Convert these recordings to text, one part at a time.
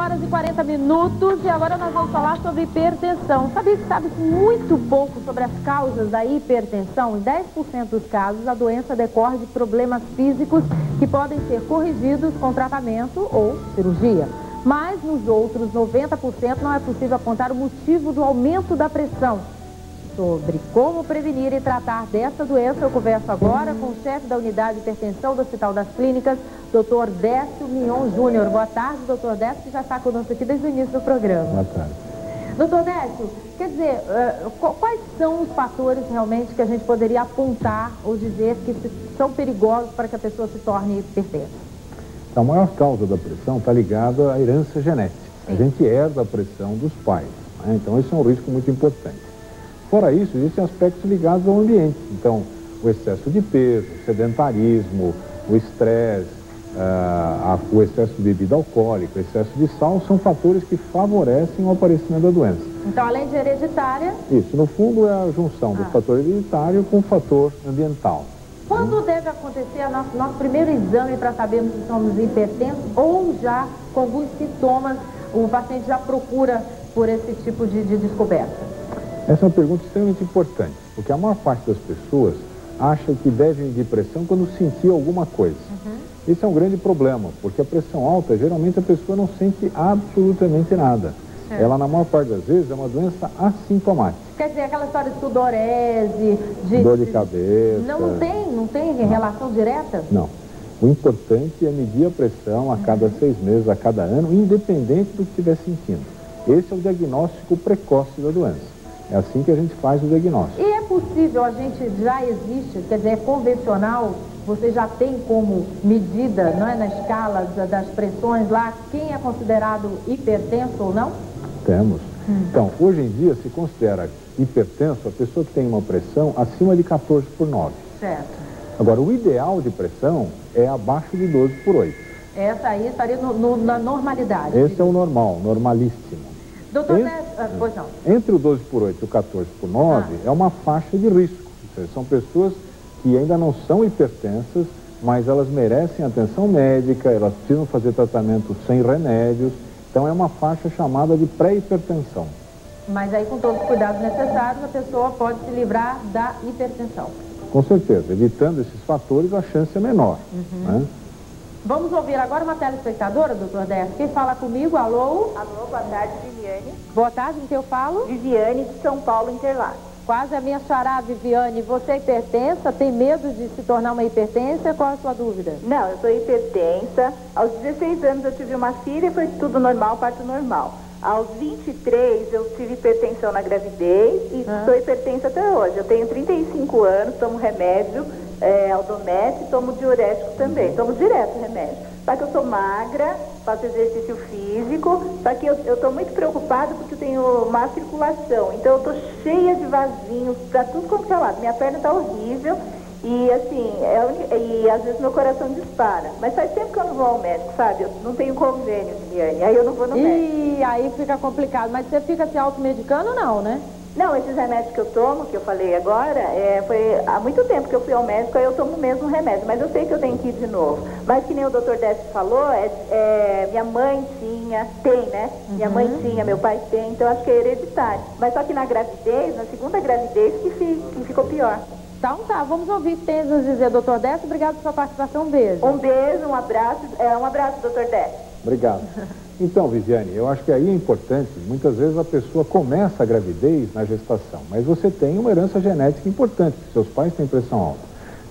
horas e 40 minutos e agora nós vamos falar sobre hipertensão. Sabia que sabe muito pouco sobre as causas da hipertensão? Em 10% dos casos, a doença decorre de problemas físicos que podem ser corrigidos com tratamento ou cirurgia. Mas nos outros 90% não é possível apontar o motivo do aumento da pressão. Sobre como prevenir e tratar dessa doença, eu converso agora com o chefe da unidade de hipertensão do Hospital das Clínicas, Dr. Décio Mignon Júnior. Boa tarde, Dr. Décio, que já está conosco aqui desde o início do programa. Boa tarde. Dr. Décio, quer dizer, quais são os fatores realmente que a gente poderia apontar ou dizer que são perigosos para que a pessoa se torne hipertensa? A maior causa da pressão está ligada à herança genética. Sim. A gente herda a pressão dos pais, né? Então isso é um risco muito importante. Fora isso, existem aspectos ligados ao ambiente. Então, o excesso de peso, o sedentarismo, o estresse, o excesso de bebida alcoólica, o excesso de sal, são fatores que favorecem o aparecimento da doença. Então, além de hereditária... Isso, no fundo, é a junção do fator hereditário com o fator ambiental. Quando deve acontecer nosso primeiro exame para sabermos se somos hipertensos ou já com alguns sintomas o paciente já procura por esse tipo de descoberta? Essa é uma pergunta extremamente importante, porque a maior parte das pessoas acha que deve medir pressão quando sentir alguma coisa. Esse é um grande problema, porque a pressão alta, geralmente a pessoa não sente absolutamente nada. Certo. Ela, na maior parte das vezes, é uma doença assintomática. Quer dizer, aquela história de sudorese, dor de cabeça... Não tem relação direta? Não. O importante é medir a pressão a cada 6 meses, a cada ano, independente do que estiver sentindo. Esse é o diagnóstico precoce da doença. É assim que a gente faz o diagnóstico. E é possível, já existe, quer dizer, é convencional, você já tem como medida, não é, na escala das pressões lá, quem é considerado hipertenso ou não? Temos. Então, hoje em dia se considera hipertenso a pessoa que tem uma pressão acima de 14/9. Certo. Agora, o ideal de pressão é abaixo de 12/8. Essa aí estaria na normalidade. Esse é o normal, normalíssimo. Doutor pois não. Entre o 12/8 e o 14/9 é uma faixa de risco. Ou seja, são pessoas que ainda não são hipertensas, mas elas merecem atenção médica, elas precisam fazer tratamento sem remédios. Então é uma faixa chamada de pré-hipertensão. Mas aí com todos os cuidados necessários a pessoa pode se livrar da hipertensão. Com certeza, evitando esses fatores a chance é menor. Né? Vamos ouvir agora uma telespectadora, doutor Décio. Quem fala comigo? Alô? Alô, boa tarde, Viviane. Boa tarde, com quem eu falo? Viviane, de São Paulo, Interlagos. Quase a minha xará, Viviane. Você é hipertensa? Tem medo de se tornar uma hipertensa? Qual é a sua dúvida? Não, eu sou hipertensa. Aos 16 anos eu tive uma filha e foi tudo normal, parto normal. Aos 23 eu tive hipertensão na gravidez e sou hipertensa até hoje. Eu tenho 35 anos, tomo remédio, Aldomete, tomo diurético também. Tomo direto remédio. Só que eu sou magra, faço exercício físico, só que eu estou muito preocupada porque eu tenho má circulação. Então eu estou cheia de vasinhos para tudo quanto é lado. Minha perna está horrível e assim, e às vezes meu coração dispara. Mas faz tempo que eu não vou ao médico, sabe? Eu não tenho convênio, Viviane, aí eu não vou no médico. E aí fica complicado. Mas você fica se automedicando ou não, né? Não, esses remédios que eu tomo, que eu falei agora, foi há muito tempo que eu fui ao médico, aí eu tomo o mesmo remédio, mas eu sei que eu tenho que ir de novo. Mas que nem o Dr. Décio falou, minha mãe tem, né? Minha mãe tinha, meu pai tem, então acho que é hereditário. Mas só que na gravidez, na segunda gravidez, que ficou pior. Então tá, vamos ouvir o que tem a nos dizer, doutor Décio. Obrigado pela sua participação, um beijo. Um beijo, um abraço, doutor Décio. Obrigado. Então, Viviane, eu acho que aí é importante, muitas vezes a pessoa começa a gravidez na gestação, mas você tem uma herança genética importante, seus pais têm pressão alta.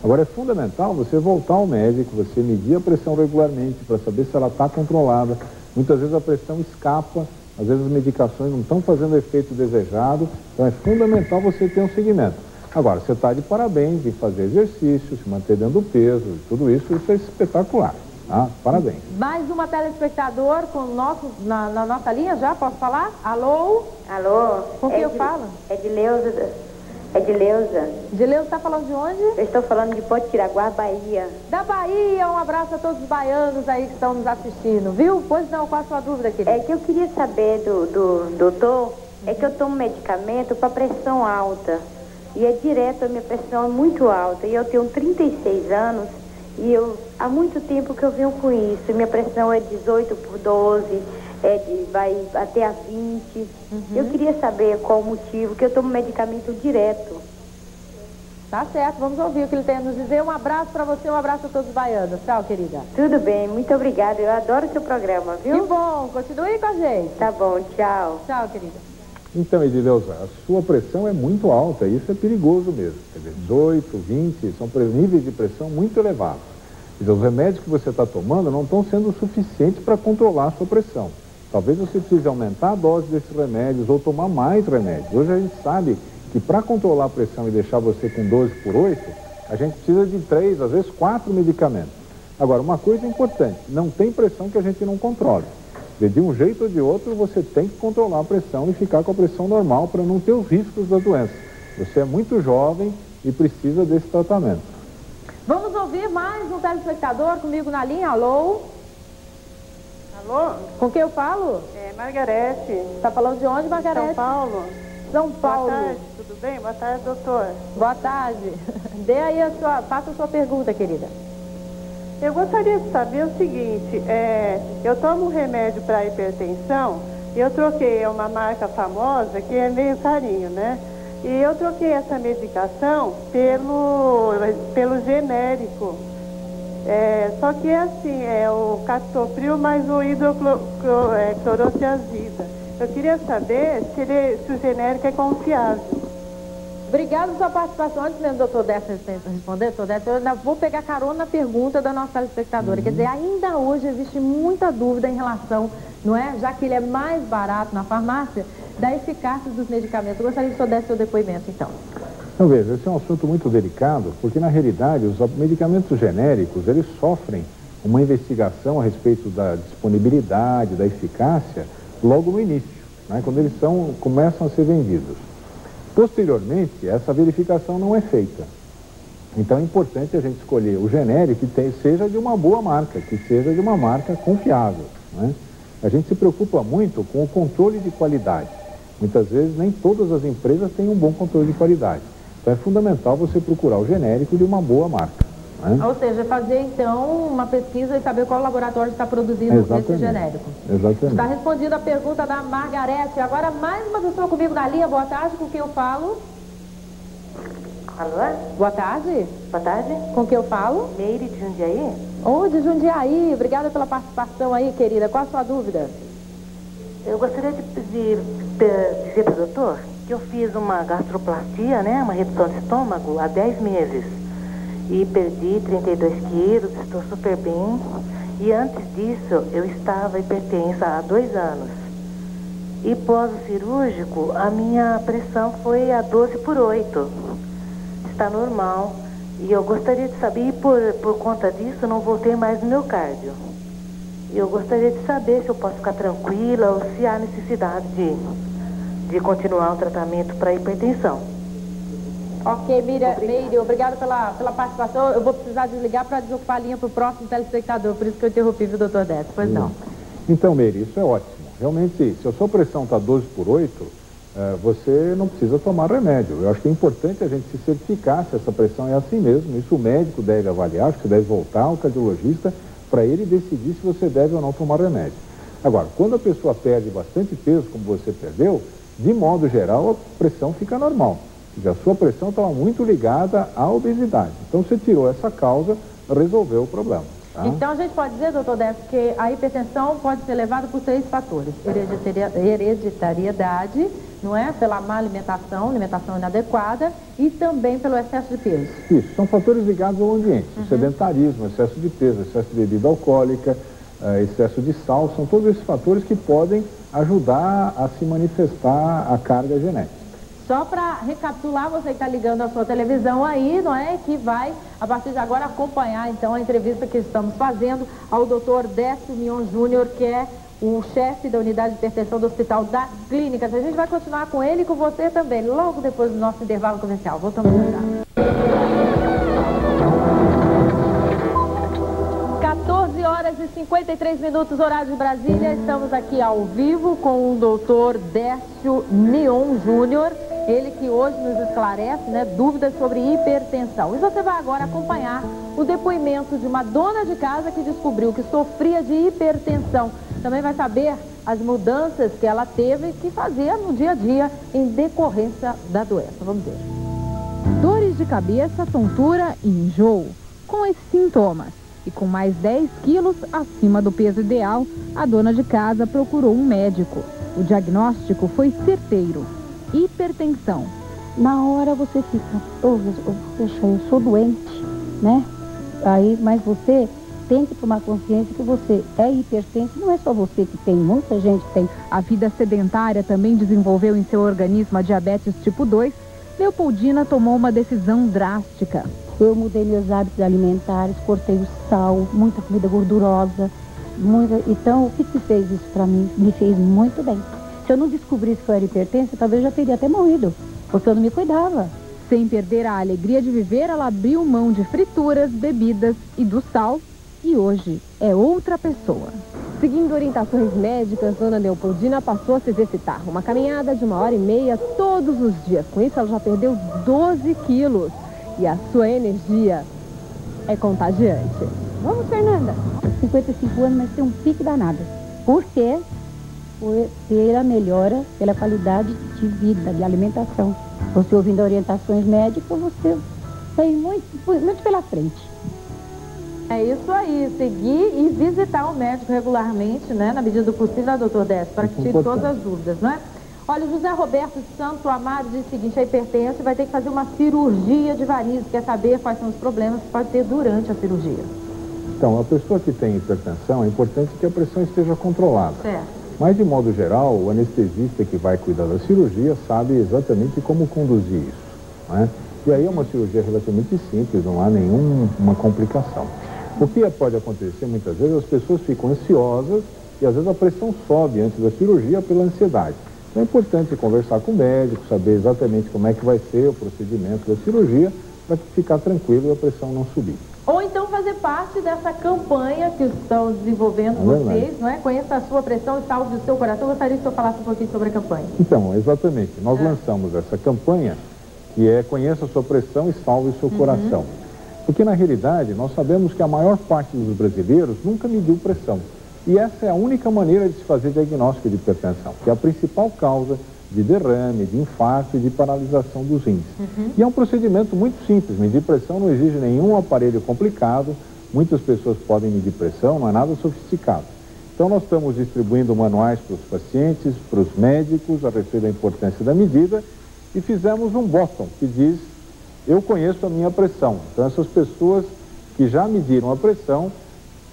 Agora é fundamental você voltar ao médico, você medir a pressão regularmente para saber se ela está controlada. Muitas vezes a pressão escapa, às vezes as medicações não estão fazendo o efeito desejado, então é fundamental você ter um seguimento. Agora, você está de parabéns em fazer exercício, se manter dando peso, tudo isso é espetacular. Ah, parabéns. Mais uma telespectador na nossa linha já, posso falar? Alô? Alô? Com quem eu falo? É de Leusa. É de Leusa. De Leusa, está falando de onde? Eu estou falando de Potiraguá, Bahia. Da Bahia, um abraço a todos os baianos aí que estão nos assistindo, viu? Pois não, qual a sua dúvida, querida? É que eu queria saber do doutor, é que eu tomo medicamento para pressão alta. E é direto, a minha pressão é muito alta. E eu tenho 36 anos. E há muito tempo que eu venho com isso. Minha pressão é 18/12, vai até a 20. Eu queria saber qual o motivo, que eu tomo medicamento direto. Tá certo, vamos ouvir o que ele tem a nos dizer. Um abraço pra você, um abraço a todos os baianos. Tchau, querida. Tudo bem, muito obrigada. Eu adoro o seu programa, viu? Que bom, continue com a gente. Tá bom, tchau. Tchau, querida. Então, Edileuza, a sua pressão é muito alta, isso é perigoso mesmo. Quer dizer, 18, 20, são níveis de pressão muito elevados. Quer dizer, os remédios que você está tomando não estão sendo suficientes para controlar a sua pressão. Talvez você precise aumentar a dose desses remédios ou tomar mais remédios. Hoje a gente sabe que para controlar a pressão e deixar você com 12/8, a gente precisa de 3, às vezes 4 medicamentos. Agora, uma coisa importante, não tem pressão que a gente não controle. De um jeito ou de outro, você tem que controlar a pressão e ficar com a pressão normal para não ter os riscos da doença. Você é muito jovem e precisa desse tratamento. Vamos ouvir mais um telespectador comigo na linha. Alô? Alô? Com quem eu falo? Margarete. Está falando de onde, Margarete? São Paulo. São Paulo. Boa tarde, tudo bem? Boa tarde, doutor. Boa tarde. Dê aí faça a sua pergunta, querida. Eu gostaria de saber o seguinte, eu tomo um remédio para hipertensão e eu troquei uma marca famosa que é meio carinho, né? E eu troquei essa medicação pelo genérico. Só que é assim, é o captopril mais o hidroclorotiazida. Eu queria saber se o genérico é confiável. Obrigada pela sua participação. Antes mesmo do doutor Décio responder, doutor Décio, eu ainda vou pegar carona na pergunta da nossa telespectadora. Quer dizer, ainda hoje existe muita dúvida em relação, não é? Já que ele é mais barato na farmácia, da eficácia dos medicamentos. Eu gostaria que o senhor desse seu depoimento, então. Então, veja, esse é um assunto muito delicado, porque, na realidade, os medicamentos genéricos, eles sofrem uma investigação a respeito da disponibilidade, da eficácia, logo no início, né, quando eles começam a ser vendidos. Posteriormente, essa verificação não é feita. Então, é importante a gente escolher o genérico que seja de uma boa marca, que seja de uma marca confiável, né? A gente se preocupa muito com o controle de qualidade. Muitas vezes, nem todas as empresas têm um bom controle de qualidade. Então, é fundamental você procurar o genérico de uma boa marca, né? Ou seja, fazer, então, uma pesquisa e saber qual laboratório está produzindo esse genérico. Exatamente. Está respondida a pergunta da Margarete. Agora, mais uma pessoa comigo na linha. Boa tarde, com quem eu falo? Alô? Boa tarde. Boa tarde. Com quem eu falo? Meire de Jundiaí. Oh, de Jundiaí. Obrigada pela participação aí, querida. Qual a sua dúvida? Eu gostaria de dizer para o doutor que eu fiz uma gastroplastia, né? Uma redução de estômago há 10 meses. E perdi 32 quilos, estou super bem. E antes disso, eu estava hipertensa há 2 anos. E pós o cirúrgico, a minha pressão foi a 12/8. Está normal. E eu gostaria de saber, por conta disso, não voltei mais no meu cardio. E eu gostaria de saber se eu posso ficar tranquila ou se há necessidade de continuar o tratamento para hipertensão. Ok, Meire, obrigada pela participação. Eu vou precisar desligar para desocupar a linha para o próximo telespectador, por isso que eu interrompi o doutor Décio. Pois não. Então, Meire, isso é ótimo. Realmente, se a sua pressão está 12/8, você não precisa tomar remédio. Eu acho que é importante a gente se certificar se essa pressão é assim mesmo. Isso o médico deve avaliar, acho que você deve voltar ao cardiologista para ele decidir se você deve ou não tomar remédio. Agora, quando a pessoa perde bastante peso, como você perdeu, de modo geral, a pressão fica normal. A sua pressão estava muito ligada à obesidade. Então, você tirou essa causa, resolveu o problema. Tá? Então, a gente pode dizer, doutor Décio, que a hipertensão pode ser levada por 3 fatores. Hereditariedade, não é? Pela má alimentação inadequada e também pelo excesso de peso. Isso, são fatores ligados ao ambiente. O sedentarismo, excesso de peso, excesso de bebida alcoólica, excesso de sal, são todos esses fatores que podem ajudar a se manifestar a carga genética. Só para recapitular, você que está ligando a sua televisão aí, não é? Que vai, a partir de agora, acompanhar, então, a entrevista que estamos fazendo ao doutor Décio Mion Júnior, que é o chefe da unidade de hipertensão do Hospital das Clínicas. A gente vai continuar com ele e com você também, logo depois do nosso intervalo comercial. Voltamos já. 14h53, horário de Brasília. Estamos aqui ao vivo com o doutor Décio Mion Júnior. Ele que hoje nos esclarece, né, dúvidas sobre hipertensão. E você vai agora acompanhar o depoimento de uma dona de casa que descobriu que sofria de hipertensão. Também vai saber as mudanças que ela teve que fazer no dia a dia em decorrência da doença. Vamos ver. Dores de cabeça, tontura e enjoo. Com esses sintomas e com mais 10 quilos acima do peso ideal, a dona de casa procurou um médico. O diagnóstico foi certeiro: hipertensão. Na hora você fica, poxa, eu sou doente, né? Aí, mas você tem que tomar consciência que você é hipertenso, não é só você que tem, muita gente tem. A vida sedentária também desenvolveu em seu organismo a diabetes tipo 2. Leopoldina tomou uma decisão drástica. Eu mudei meus hábitos alimentares, cortei o sal, muita comida gordurosa, então o que fez isso pra mim? Me fez muito bem. Se eu não descobrisse que eu era hipertensa, talvez eu já teria até morrido, porque eu não me cuidava. Sem perder a alegria de viver, ela abriu mão de frituras, bebidas e do sal. E hoje é outra pessoa. Seguindo orientações médicas, dona Leopoldina passou a se exercitar. Uma caminhada de 1h30 todos os dias. Com isso, ela já perdeu 12 quilos. E a sua energia é contagiante. Vamos, Fernanda. 55 anos, mas tem um pique danado. Por quê? Pela melhora, pela qualidade de vida, de alimentação. Você ouvindo orientações médicas, você tem muito pela frente. É isso aí, seguir e visitar o médico regularmente, né, na medida do possível, doutor Décio, para que tire todas as dúvidas, não é? Olha, o José Roberto Santo Amaro diz o seguinte: a hipertensa vai ter que fazer uma cirurgia de varizes, quer saber quais são os problemas que pode ter durante a cirurgia. Então, a pessoa que tem hipertensão, é importante que a pressão esteja controlada. Certo. Mas, de modo geral, o anestesista que vai cuidar da cirurgia sabe exatamente como conduzir isso, né? E aí é uma cirurgia relativamente simples, não há nenhuma complicação. O que pode acontecer muitas vezes, as pessoas ficam ansiosas e às vezes a pressão sobe antes da cirurgia pela ansiedade. Então é importante conversar com o médico, saber exatamente como é que vai ser o procedimento da cirurgia para ficar tranquilo e a pressão não subir. Ou então fazer parte dessa campanha que estão desenvolvendo vocês, não é? Conheça a sua pressão e salve o seu coração. Eu gostaria que o senhor falasse um pouquinho sobre a campanha. Então, exatamente. Nós lançamos essa campanha que é Conheça a sua pressão e salve o seu coração. Porque, na realidade, nós sabemos que a maior parte dos brasileiros nunca mediu pressão. E essa é a única maneira de se fazer diagnóstico de hipertensão, que é a principal causa de derrame, de infarto e de paralisação dos rins. E é um procedimento muito simples. Medir pressão não exige nenhum aparelho complicado. Muitas pessoas podem medir pressão, não é nada sofisticado. Então, nós estamos distribuindo manuais para os pacientes, para os médicos, a respeito da importância da medida, e fizemos um botão que diz: eu conheço a minha pressão. Então, essas pessoas que já mediram a pressão,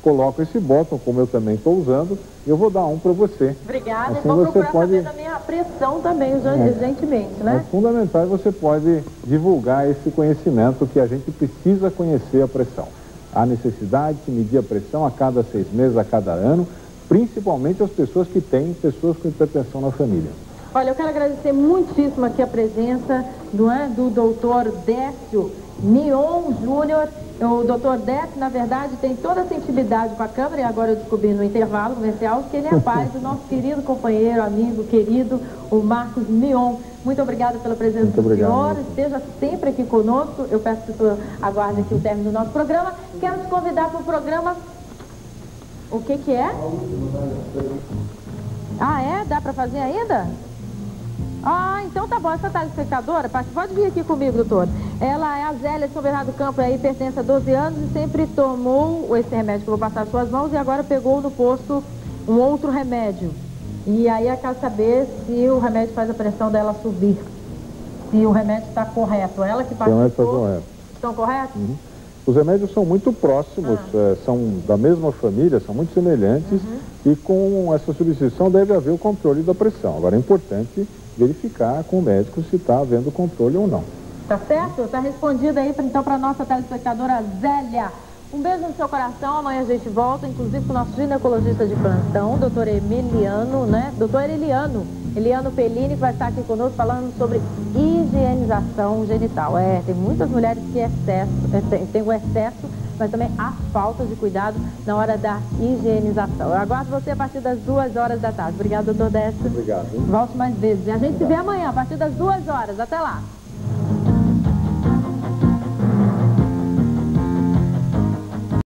colocam esse botão, como eu também estou usando, e eu vou dar um para você. Obrigada. Assim Vou procurar pode... saber da minha pressão também, urgentemente, né? É fundamental, você pode divulgar esse conhecimento que a gente precisa conhecer a pressão. Há necessidade de medir a pressão a cada 6 meses, a cada ano, principalmente as pessoas que têm pessoas com hipertensão na família. Olha, eu quero agradecer muitíssimo aqui a presença do doutor Décio Mion Júnior. O doutor Décio, na verdade, tem toda a sensibilidade com a câmera, e agora eu descobri no intervalo comercial que ele é pai do nosso querido companheiro, amigo, querido, o Marcos Mion. Muito obrigada pela presença do senhor. Esteja sempre aqui conosco. Eu peço que o senhor aguarde aqui o término do nosso programa. Quero te convidar para o programa... O que é? Ah, é? Dá para fazer ainda? Ah, então tá bom. Essa telespectadora, pode vir aqui comigo, doutor. Ela é a Zélia de São Bernardo do Campo, é hipertensa há 12 anos e sempre tomou esse remédio que eu vou passar às suas mãos, e agora pegou no posto um outro remédio. E aí ela quer saber se o remédio faz a pressão dela subir. Se o remédio está correto. Ela que participou. Estão corretos? Os remédios são muito próximos, são da mesma família, são muito semelhantes, e com essa substituição deve haver o controle da pressão. Agora é importante verificar com o médico se está havendo controle ou não. Tá certo? Tá respondido aí, então, para a nossa telespectadora Zélia. Um beijo no seu coração. Amanhã a gente volta, inclusive com o nosso ginecologista de plantão, doutor Emiliano, né? Doutor Eliano Pellini, que vai estar aqui conosco falando sobre higienização genital. Tem muitas mulheres que tem o excesso, mas também a falta de cuidado na hora da higienização. Eu aguardo você a partir das 2 horas da tarde. Obrigado, doutor Décio. Obrigado. Volte mais vezes. E a gente se vê amanhã, a partir das 2 horas. Até lá.